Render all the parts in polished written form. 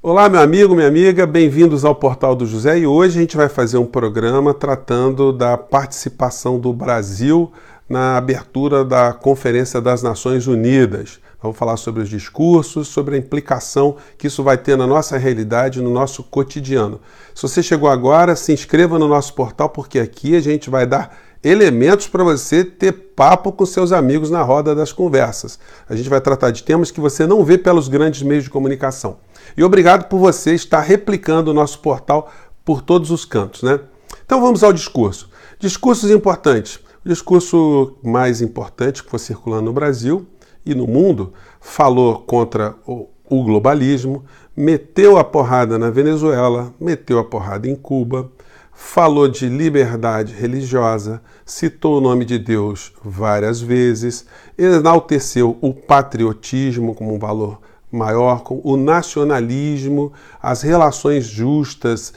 Olá, meu amigo, minha amiga, bem-vindos ao Portal do José e hoje a gente vai fazer um programa tratando da participação do Brasil na abertura da Conferência das Nações Unidas. Vamos falar sobre os discursos, sobre a implicação que isso vai ter na nossa realidade, no nosso cotidiano. Se você chegou agora, se inscreva no nosso portal porque aqui a gente vai dar elementos para você ter papo com seus amigos na roda das conversas. A gente vai tratar de temas que você não vê pelos grandes meios de comunicação. E obrigado por você estar replicando o nosso portal por todos os cantos, né? Então vamos ao discurso. Discursos importantes. O discurso mais importante que foi circulando no Brasil e no mundo falou contra o globalismo, meteu a porrada na Venezuela, meteu a porrada em Cuba, falou de liberdade religiosa, citou o nome de Deus várias vezes, enalteceu o patriotismo como um valor maior, o nacionalismo, as relações justas,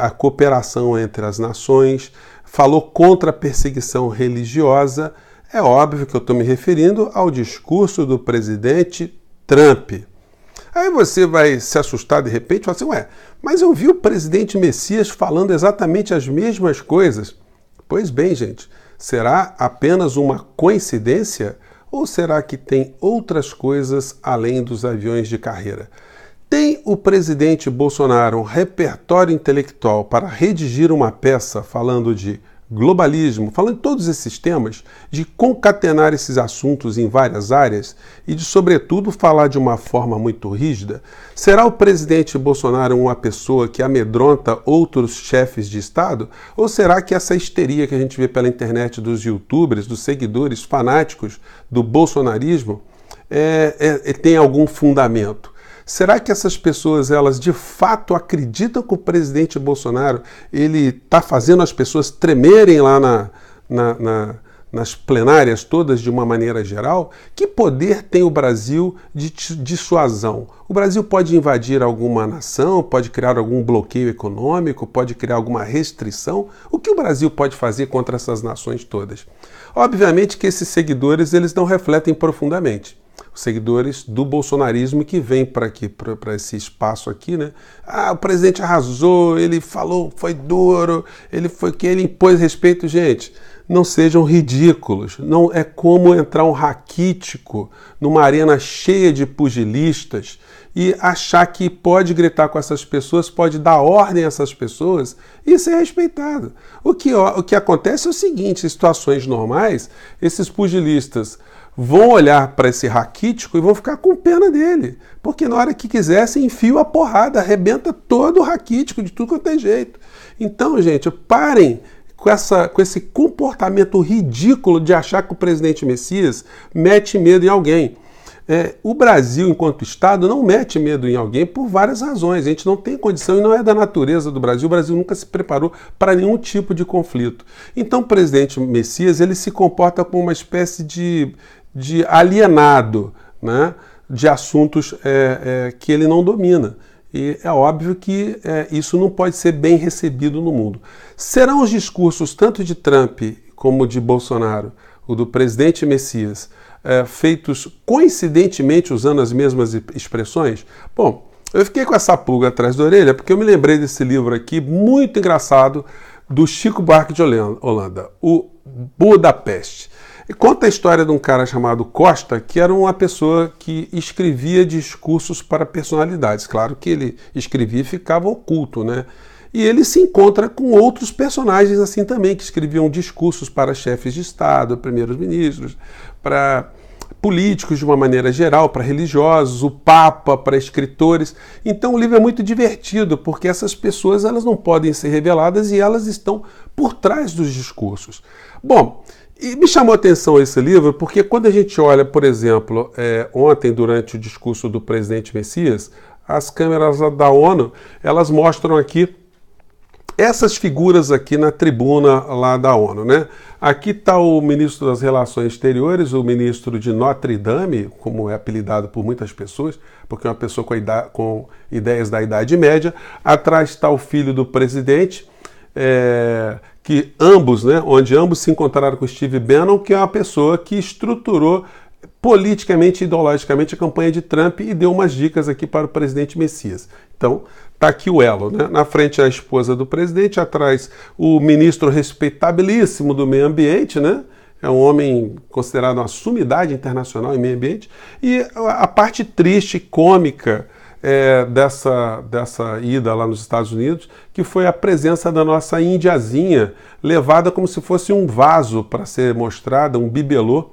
a cooperação entre as nações, falou contra a perseguição religiosa. É óbvio que eu estou me referindo ao discurso do presidente Trump. Aí você vai se assustar de repente e falar assim, ué, mas eu vi o presidente Messias falando exatamente as mesmas coisas. Pois bem, gente, será apenas uma coincidência ou será que tem outras coisas além dos aviões de carreira? Tem o presidente Bolsonaro um repertório intelectual para redigir uma peça falando de globalismo, falando de todos esses temas, de concatenar esses assuntos em várias áreas e de, sobretudo, falar de uma forma muito rígida? Será o presidente Bolsonaro uma pessoa que amedronta outros chefes de Estado? Ou será que essa histeria que a gente vê pela internet dos youtubers, dos seguidores fanáticos do bolsonarismo, tem algum fundamento? Será que essas pessoas, elas de fato acreditam que o presidente Bolsonaro ele está fazendo as pessoas tremerem lá nas plenárias todas de uma maneira geral? Que poder tem o Brasil de dissuasão? O Brasil pode invadir alguma nação, pode criar algum bloqueio econômico, pode criar alguma restrição? O que o Brasil pode fazer contra essas nações todas? Obviamente que esses seguidores eles não refletem profundamente. Os seguidores do bolsonarismo que vêm para aqui, para esse espaço aqui, né? Ah, o presidente arrasou, ele falou, foi duro, ele impôs respeito. Gente, não sejam ridículos. Não é como entrar um raquítico numa arena cheia de pugilistas e achar que pode gritar com essas pessoas, pode dar ordem a essas pessoas e ser respeitado. O que acontece é o seguinte, em situações normais, esses pugilistas vão olhar para esse raquítico e vão ficar com pena dele, porque na hora que quisessem enfio a porrada, arrebenta todo o raquítico de tudo quanto é jeito. Então, gente, parem com esse comportamento ridículo de achar que o presidente Messias mete medo em alguém. O Brasil, enquanto Estado, não mete medo em alguém por várias razões. A gente não tem condição e não é da natureza do Brasil. O Brasil nunca se preparou para nenhum tipo de conflito. Então, o presidente Messias ele se comporta como uma espécie de alienado, né, de assuntos que ele não domina. E é óbvio que isso não pode ser bem recebido no mundo. Serão os discursos tanto de Trump como de Bolsonaro, o do presidente Messias, feitos coincidentemente usando as mesmas expressões? Bom, eu fiquei com essa pulga atrás da orelha porque eu me lembrei desse livro aqui, muito engraçado, do Chico Buarque de Holanda, o Budapeste. E conta a história de um cara chamado Costa, que era uma pessoa que escrevia discursos para personalidades. Claro que ele escrevia e ficava oculto, né? E ele se encontra com outros personagens assim também, que escreviam discursos para chefes de Estado, primeiros ministros, para políticos de uma maneira geral, para religiosos, o Papa, para escritores. Então o livro é muito divertido, porque essas pessoas elas não podem ser reveladas e elas estão por trás dos discursos. Bom, e me chamou a atenção esse livro porque quando a gente olha, por exemplo, ontem durante o discurso do presidente Messias, as câmeras da ONU, elas mostram aqui essas figuras aqui na tribuna lá da ONU, né? Aqui está o ministro das Relações Exteriores, o ministro de Notre Dame, como é apelidado por muitas pessoas, porque é uma pessoa com ideias da Idade Média. Atrás está o filho do presidente, que ambos, né, onde ambos se encontraram com Steve Bannon, que é uma pessoa que estruturou politicamente e ideologicamente a campanha de Trump e deu umas dicas aqui para o presidente Messias. Então, está aqui o elo, né? Na frente a esposa do presidente, atrás o ministro respeitabilíssimo do meio ambiente, né? É um homem considerado uma sumidade internacional em meio ambiente. E a parte triste, cômica dessa ida lá nos Estados Unidos, que foi a presença da nossa indiazinha, levada como se fosse um vaso para ser mostrada, um bibelô,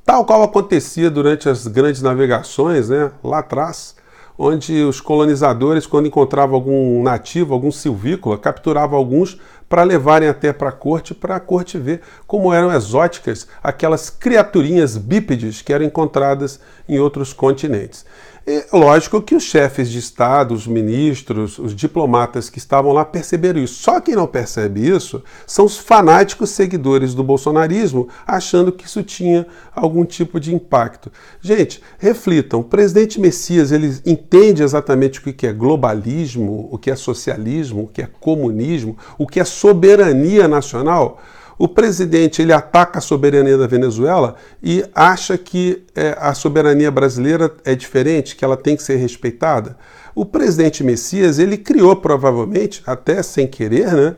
tal qual acontecia durante as grandes navegações, né, lá atrás, onde os colonizadores, quando encontravam algum nativo, algum silvícola, capturavam alguns para levarem até para a corte ver como eram exóticas aquelas criaturinhas bípedes que eram encontradas em outros continentes. E lógico que os chefes de Estado, os ministros, os diplomatas que estavam lá perceberam isso. Só quem não percebe isso são os fanáticos seguidores do bolsonarismo, achando que isso tinha algum tipo de impacto. Gente, reflitam, o presidente Messias, ele entende exatamente o que é globalismo, o que é socialismo, o que é comunismo, o que é soberania nacional? O presidente, ele ataca a soberania da Venezuela e acha que a soberania brasileira é diferente, que ela tem que ser respeitada. O presidente Messias, ele criou provavelmente, até sem querer, né,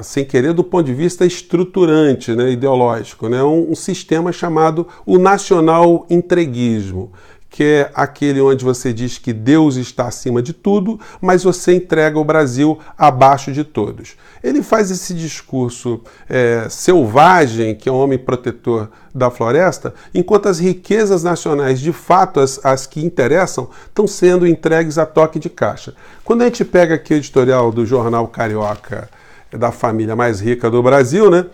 sem querer do ponto de vista estruturante, né, ideológico, né, um sistema chamado o nacional-entreguismo, que é aquele onde você diz que Deus está acima de tudo, mas você entrega o Brasil abaixo de todos. Ele faz esse discurso selvagem, que é um homem protetor da floresta, enquanto as riquezas nacionais, de fato, as que interessam, estão sendo entregues a toque de caixa. Quando a gente pega aqui o editorial do jornal Carioca, da família mais rica do Brasil, né?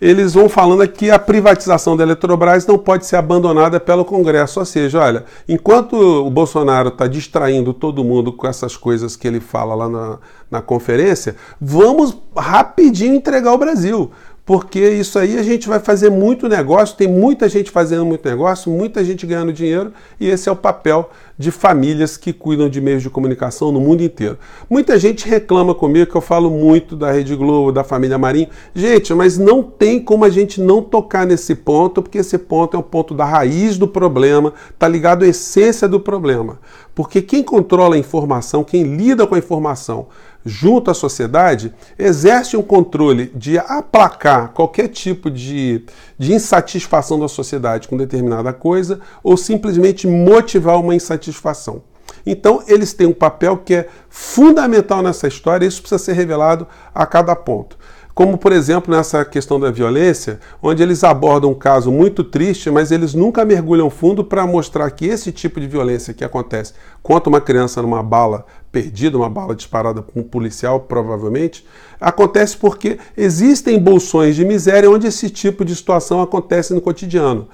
Eles vão falando que a privatização da Eletrobras não pode ser abandonada pelo Congresso. Ou seja, olha, enquanto o Bolsonaro está distraindo todo mundo com essas coisas que ele fala lá na conferência, vamos rapidinho entregar o Brasil. Porque isso aí a gente vai fazer muito negócio, tem muita gente fazendo muito negócio, muita gente ganhando dinheiro, e esse é o papel de famílias que cuidam de meios de comunicação no mundo inteiro. Muita gente reclama comigo que eu falo muito da Rede Globo, da família Marinho. Gente, mas não tem como a gente não tocar nesse ponto, porque esse ponto é o ponto da raiz do problema, está ligado à essência do problema. Porque quem controla a informação, quem lida com a informação, junto à sociedade, exerce um controle de aplacar qualquer tipo de insatisfação da sociedade com determinada coisa ou simplesmente motivar uma insatisfação. Então, eles têm um papel que é fundamental nessa história e isso precisa ser revelado a cada ponto. Como, por exemplo, nessa questão da violência, onde eles abordam um caso muito triste, mas eles nunca mergulham fundo para mostrar que esse tipo de violência que acontece contra uma criança numa bala perdida, uma bala disparada por um policial, provavelmente, acontece porque existem bolsões de miséria onde esse tipo de situação acontece no cotidiano.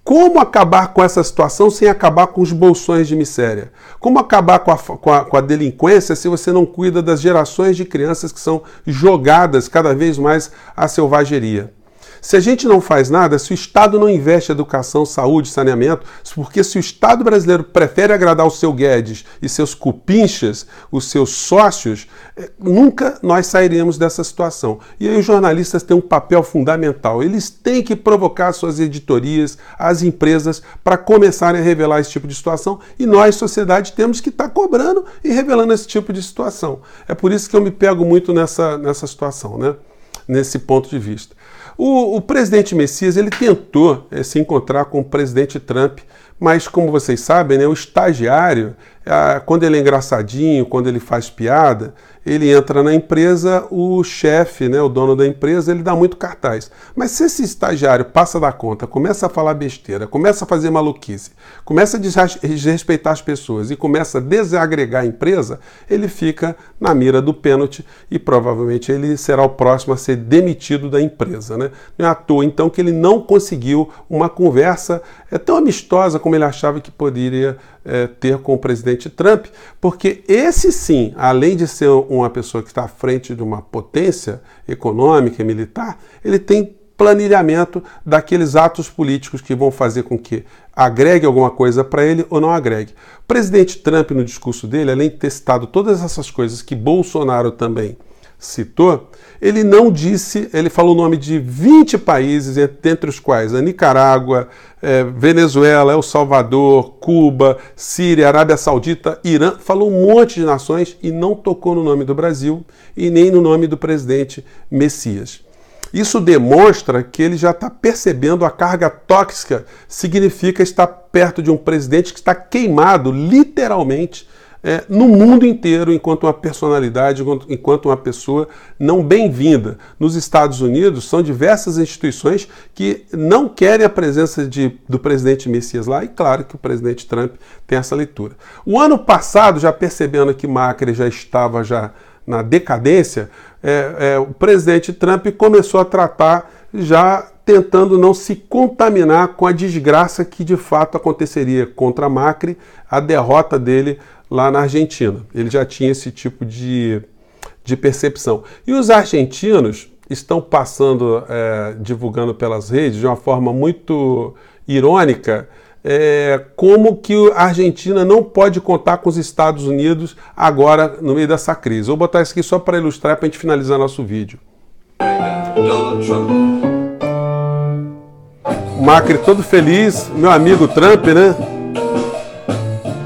Como acabar com essa situação sem acabar com os bolsões de miséria? Como acabar com a delinquência se você não cuida das gerações de crianças que são jogadas cada vez mais à selvageria? Se a gente não faz nada, se o Estado não investe em educação, saúde, saneamento, porque se o Estado brasileiro prefere agradar o seu Guedes e seus cupinchas, os seus sócios, nunca nós sairemos dessa situação. E aí os jornalistas têm um papel fundamental. Eles têm que provocar suas editorias, as empresas, para começarem a revelar esse tipo de situação e nós, sociedade, temos que estar cobrando e revelando esse tipo de situação. É por isso que eu me pego muito nessa situação, né? Nesse ponto de vista. O presidente Messias, ele tentou se encontrar com o presidente Trump, mas como vocês sabem, né, o estagiário, quando ele é engraçadinho, quando ele faz piada, ele entra na empresa, o chefe, né, o dono da empresa, ele dá muito cartaz. Mas se esse estagiário passa da conta, começa a falar besteira, começa a fazer maluquice, começa a desrespeitar as pessoas e começa a desagregar a empresa, ele fica na mira do pênalti e provavelmente ele será o próximo a ser demitido da empresa, né? Não é à toa, então, que ele não conseguiu uma conversa tão amistosa como ele achava que poderia ter com o presidente Trump, porque esse sim, além de ser uma pessoa que está à frente de uma potência econômica e militar, ele tem planilhamento daqueles atos políticos que vão fazer com que agregue alguma coisa para ele ou não agregue. O presidente Trump, no discurso dele, além de ter citado todas essas coisas que Bolsonaro também citou, ele não disse, ele falou o nome de 20 países, dentre os quais a Nicarágua, Venezuela, El Salvador, Cuba, Síria, Arábia Saudita, Irã, falou um monte de nações e não tocou no nome do Brasil e nem no nome do presidente Messias. Isso demonstra que ele já está percebendo a carga tóxica, significa estar perto de um presidente que está queimado, literalmente, no mundo inteiro, enquanto uma personalidade, enquanto uma pessoa não bem-vinda. Nos Estados Unidos, são diversas instituições que não querem a presença do presidente Messias lá, e claro que o presidente Trump tem essa leitura. O ano passado, já percebendo que Macri já estava na decadência, o presidente Trump começou a tratar, já tentando não se contaminar com a desgraça que de fato aconteceria contra Macri, a derrota dele lá na Argentina. Ele já tinha esse tipo de percepção. E os argentinos estão passando, divulgando pelas redes, de uma forma muito irônica, como que a Argentina não pode contar com os Estados Unidos agora no meio dessa crise. Vou botar isso aqui só para ilustrar, para a gente finalizar nosso vídeo. O Macri todo feliz, meu amigo Trump, né?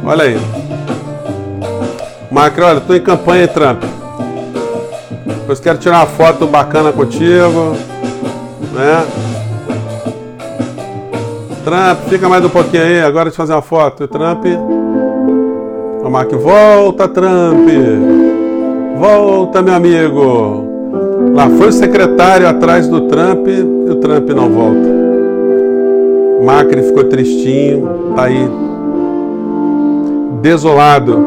Olha aí. Macri, olha, estou em campanha, Trump. Depois quero tirar uma foto bacana contigo, né? Trump, fica mais um pouquinho aí, agora deixa eu fazer uma foto. E o Trump... O Macri, volta, Trump! Volta, meu amigo! Lá foi o secretário atrás do Trump e o Trump não volta. O Macri ficou tristinho, tá aí, desolado,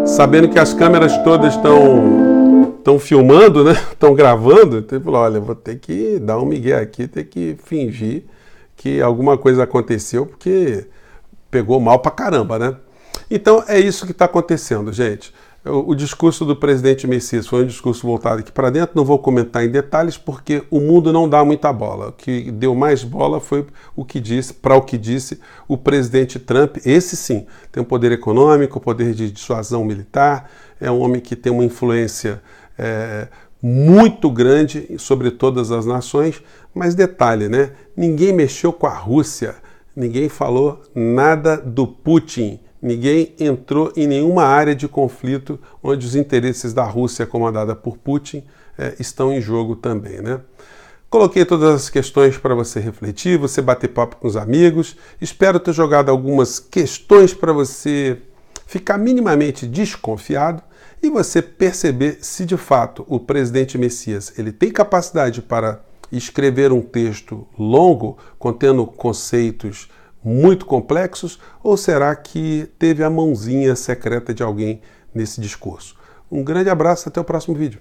sabendo que as câmeras todas estão filmando, né? Estão gravando. Então ele falou, olha, vou ter que dar um migué aqui, ter que fingir que alguma coisa aconteceu, porque pegou mal pra caramba, né? Então é isso que está acontecendo, gente. O discurso do presidente Messias foi um discurso voltado aqui para dentro, não vou comentar em detalhes porque o mundo não dá muita bola. O que deu mais bola foi o que disse o presidente Trump. Esse sim, tem um poder econômico, poder de dissuasão militar, é um homem que tem uma influência muito grande sobre todas as nações, mas detalhe, né? Ninguém mexeu com a Rússia, ninguém falou nada do Putin. Ninguém entrou em nenhuma área de conflito onde os interesses da Rússia, comandada por Putin, estão em jogo também, né? Coloquei todas as questões para você refletir, você bater papo com os amigos. Espero ter jogado algumas questões para você ficar minimamente desconfiado e você perceber se de fato o presidente Messias ele tem capacidade para escrever um texto longo, contendo conceitos muito complexos, ou será que teve a mãozinha secreta de alguém nesse discurso? Um grande abraço, até o próximo vídeo.